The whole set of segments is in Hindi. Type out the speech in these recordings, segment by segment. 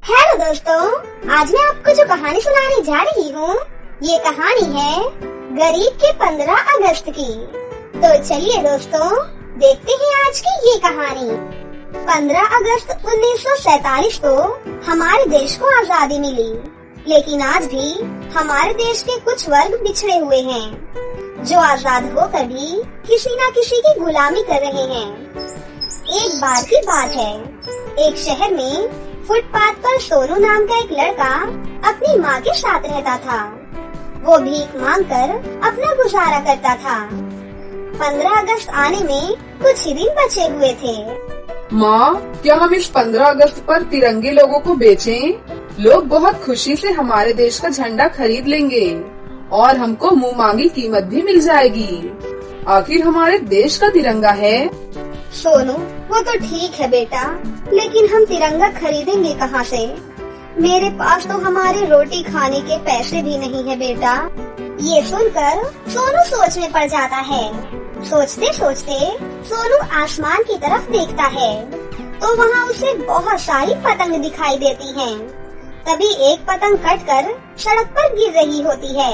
हेलो दोस्तों, आज मैं आपको जो कहानी सुनाने जा रही हूँ, ये कहानी है गरीब के 15 अगस्त की। तो चलिए दोस्तों, देखते हैं आज की ये कहानी। 15 अगस्त 1947 को हमारे देश को आजादी मिली, लेकिन आज भी हमारे देश के कुछ वर्ग बिछड़े हुए हैं, जो आजाद होकर भी किसी न किसी की गुलामी कर रहे हैं। एक बार की बात है, एक शहर में फुटपाथ पर सोनू नाम का एक लड़का अपनी माँ के साथ रहता था। वो भीख मांगकर अपना गुजारा करता था। 15 अगस्त आने में कुछ ही दिन बचे हुए थे। माँ, क्या हम इस 15 अगस्त पर तिरंगे लोगों को बेचें? लोग बहुत खुशी से हमारे देश का झंडा खरीद लेंगे और हमको मुँह मांगी कीमत भी मिल जाएगी। आखिर हमारे देश का तिरंगा है। सोनू, वो तो ठीक है बेटा, लेकिन हम तिरंगा खरीदेंगे कहाँ से? मेरे पास तो हमारे रोटी खाने के पैसे भी नहीं है बेटा। ये सुनकर सोनू सोच में पड़ जाता है। सोचते सोचते सोनू आसमान की तरफ देखता है, तो वहाँ उसे बहुत सारी पतंग दिखाई देती हैं। तभी एक पतंग कटकर सड़क पर गिर रही होती है।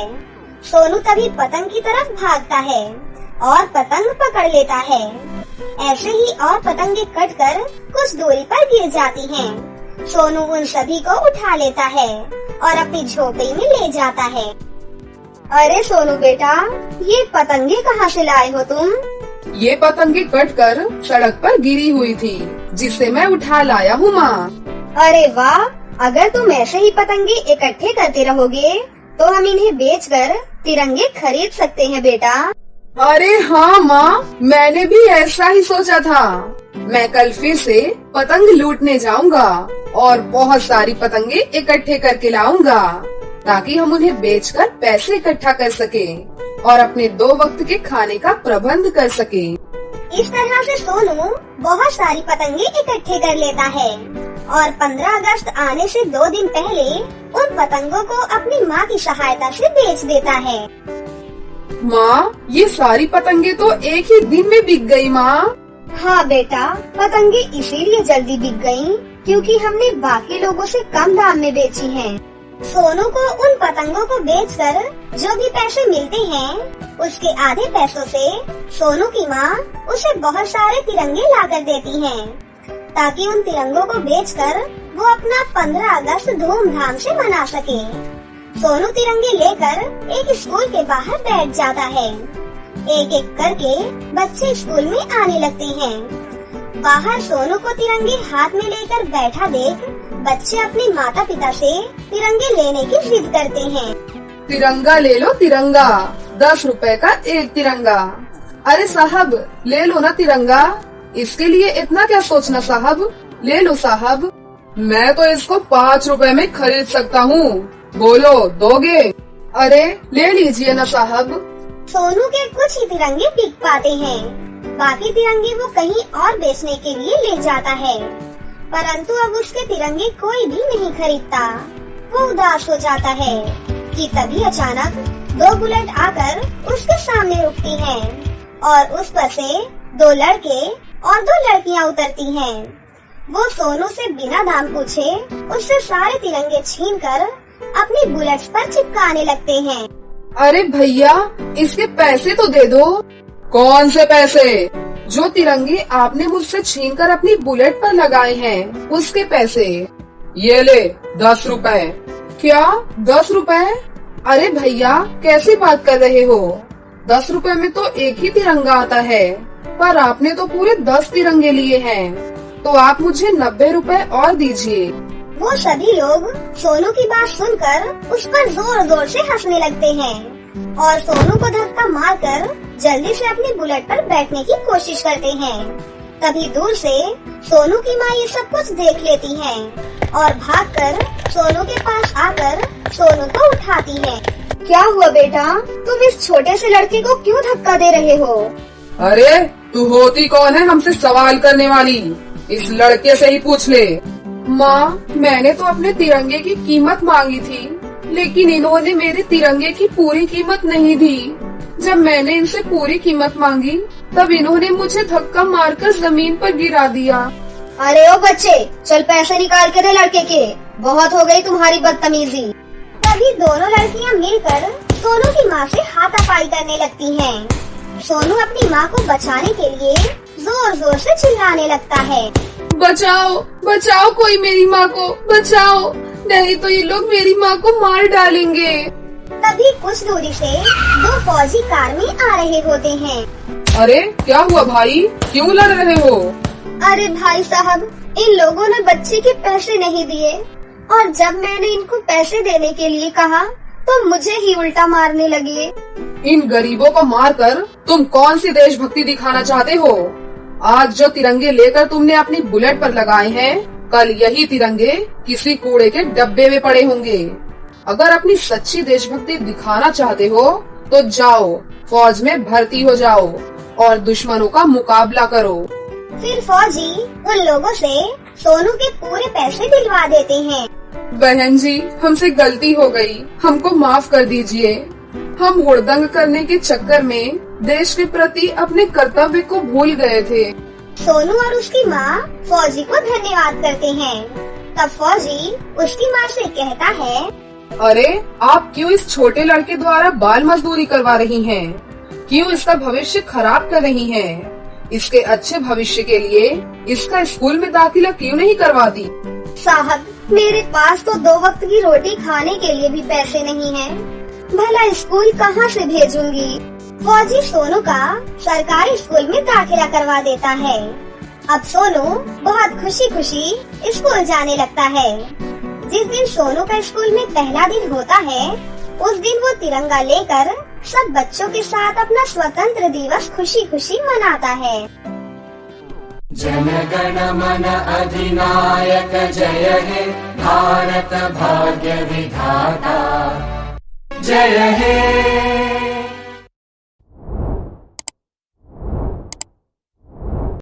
सोनू तभी पतंग की तरफ भागता है और पतंग पकड़ लेता है। ऐसे ही और पतंगे कटकर कुछ दूरी पर गिर जाती हैं। सोनू उन सभी को उठा लेता है और अपनी झोपड़ी में ले जाता है। अरे सोनू बेटा, ये पतंगे कहाँ से लाए हो तुम? ये पतंगे कटकर सड़क पर गिरी हुई थी, जिसे मैं उठा लाया हूँ माँ। अरे वाह, अगर तुम ऐसे ही पतंगे इकट्ठे करते रहोगे तो हम इन्हें बेचकर तिरंगे खरीद सकते हैं बेटा। अरे हाँ माँ, मैंने भी ऐसा ही सोचा था। मैं कल फिर से पतंग लूटने जाऊंगा और बहुत सारी पतंगे इकट्ठे करके लाऊंगा, ताकि हम उन्हें बेचकर पैसे इकट्ठा कर सकें और अपने 2 वक्त के खाने का प्रबंध कर सकें। इस तरह से सोनू बहुत सारी पतंगे इकट्ठे कर लेता है और 15 अगस्त आने से 2 दिन पहले उन पतंगों को अपनी माँ की सहायता से बेच देता है। माँ, ये सारी पतंगे तो एक ही दिन में बिक गई माँ। हाँ बेटा, पतंगे इसीलिए जल्दी बिक गयी क्योंकि हमने बाकी लोगों से कम दाम में बेची हैं। सोनू को उन पतंगों को बेचकर जो भी पैसे मिलते हैं, उसके आधे पैसों से सोनू की माँ उसे बहुत सारे तिरंगे लाकर देती हैं, ताकि उन तिरंगों को बेचकर वो अपना 15 अगस्त धूमधाम से मना सके। सोनू तिरंगे लेकर एक स्कूल के बाहर बैठ जाता है। एक एक करके बच्चे स्कूल में आने लगते हैं। बाहर सोनू को तिरंगे हाथ में लेकर बैठा देख बच्चे अपने माता पिता से तिरंगे लेने की जिद करते हैं। तिरंगा ले लो तिरंगा, 10 रुपए का एक तिरंगा। अरे साहब, ले लो ना तिरंगा, इसके लिए इतना क्या सोचना साहब, ले लो साहब। मैं तो इसको 5 रुपए में खरीद सकता हूँ, बोलो दोगे? अरे ले लीजिए ना साहब। सोनू के कुछ ही तिरंगे बिक पाते हैं, बाकी तिरंगे वो कहीं और बेचने के लिए ले जाता है, परंतु अब उसके तिरंगे कोई भी नहीं खरीदता। वो उदास हो जाता है कि तभी अचानक 2 बुलेट आकर उसके सामने रुकती हैं और उस पर से 2 लड़के और 2 लड़कियां उतरती हैं। वो सोनू से बिना दाम पूछे उससे सारे तिरंगे छीनकर अपनी बुलेट्स पर चिपकाने लगते हैं। अरे भैया, इसके पैसे तो दे दो। कौन से पैसे? जो तिरंगे आपने मुझसे छीनकर अपनी बुलेट पर लगाए हैं, उसके पैसे। ये ले 10 रुपए। क्या 10 रुपए? अरे भैया, कैसी बात कर रहे हो? 10 रुपए में तो एक ही तिरंगा आता है, पर आपने तो पूरे 10 तिरंगे लिए हैं, तो आप मुझे 90 रुपए और दीजिए। वो सभी लोग सोनू की बात सुनकर उस पर जोर जोर से हंसने लगते हैं और सोनू को धक्का मारकर जल्दी से अपनी बुलेट पर बैठने की कोशिश करते हैं। तभी दूर से सोनू की माँ ये सब कुछ देख लेती है और भागकर सोनू के पास आकर सोनू को उठाती है। क्या हुआ बेटा, तुम इस छोटे से लड़के को क्यों धक्का दे रहे हो? अरे तू होती कौन है हमसे सवाल करने वाली? इस लड़के से ही पूछ ले। माँ, मैंने तो अपने तिरंगे की कीमत मांगी थी, लेकिन इन्होंने मेरे तिरंगे की पूरी कीमत नहीं दी। जब मैंने इनसे पूरी कीमत मांगी, तब इन्होंने मुझे धक्का मारकर जमीन पर गिरा दिया। अरे ओ बच्चे, चल पैसे निकाल के दे लड़के के, बहुत हो गई तुम्हारी बदतमीजी। तभी दोनों लड़कियां मिलकर सोनू की माँ से हाथापाई करने लगती हैं। सोनू अपनी माँ को बचाने के लिए जोर जोर से चिल्लाने लगता है। बचाओ बचाओ, कोई मेरी माँ को बचाओ, नहीं तो ये लोग मेरी माँ को मार डालेंगे। तभी कुछ दूरी से दो फौजी कार में आ रहे होते हैं। अरे क्या हुआ भाई, क्यों लड़ रहे हो? अरे भाई साहब, इन लोगों ने बच्चे के पैसे नहीं दिए और जब मैंने इनको पैसे देने के लिए कहा तो मुझे ही उल्टा मारने लगे। इन गरीबों को मारकर तुम कौन सी देशभक्ति दिखाना चाहते हो? आज जो तिरंगे लेकर तुमने अपनी बुलेट पर लगाए हैं, कल यही तिरंगे किसी कूड़े के डब्बे में पड़े होंगे। अगर अपनी सच्ची देशभक्ति दिखाना चाहते हो तो जाओ फौज में भर्ती हो जाओ और दुश्मनों का मुकाबला करो। फिर फौजी उन लोगों से सोनू के पूरे पैसे दिलवा देते हैं। बहन जी, हमसे गलती हो गई, हमको माफ कर दीजिए। हम हुड़दंग करने के चक्कर में देश के प्रति अपने कर्तव्य को भूल गए थे। सोनू और उसकी माँ फौजी को धन्यवाद करते हैं। तब फौजी उसकी माँ से कहता है, अरे आप क्यों इस छोटे लड़के द्वारा बाल मजदूरी करवा रही हैं? क्यों इसका भविष्य खराब कर रही हैं? इसके अच्छे भविष्य के लिए इसका स्कूल में दाखिला क्यों नहीं करवाती? साहब, मेरे पास तो 2 वक्त की रोटी खाने के लिए भी पैसे नहीं हैं। भला स्कूल कहाँ से भेजूंगी? फौजी सोनू का सरकारी स्कूल में दाखिला करवा देता है। अब सोनू बहुत खुशी खुशी स्कूल जाने लगता है। जिस दिन सोनू का स्कूल में पहला दिन होता है, उस दिन वो तिरंगा लेकर सब बच्चों के साथ अपना स्वतंत्र दिवस खुशी खुशी मनाता है। जन गण मन अधिनायक जय हे भारत भाग्य विधाता, जय हे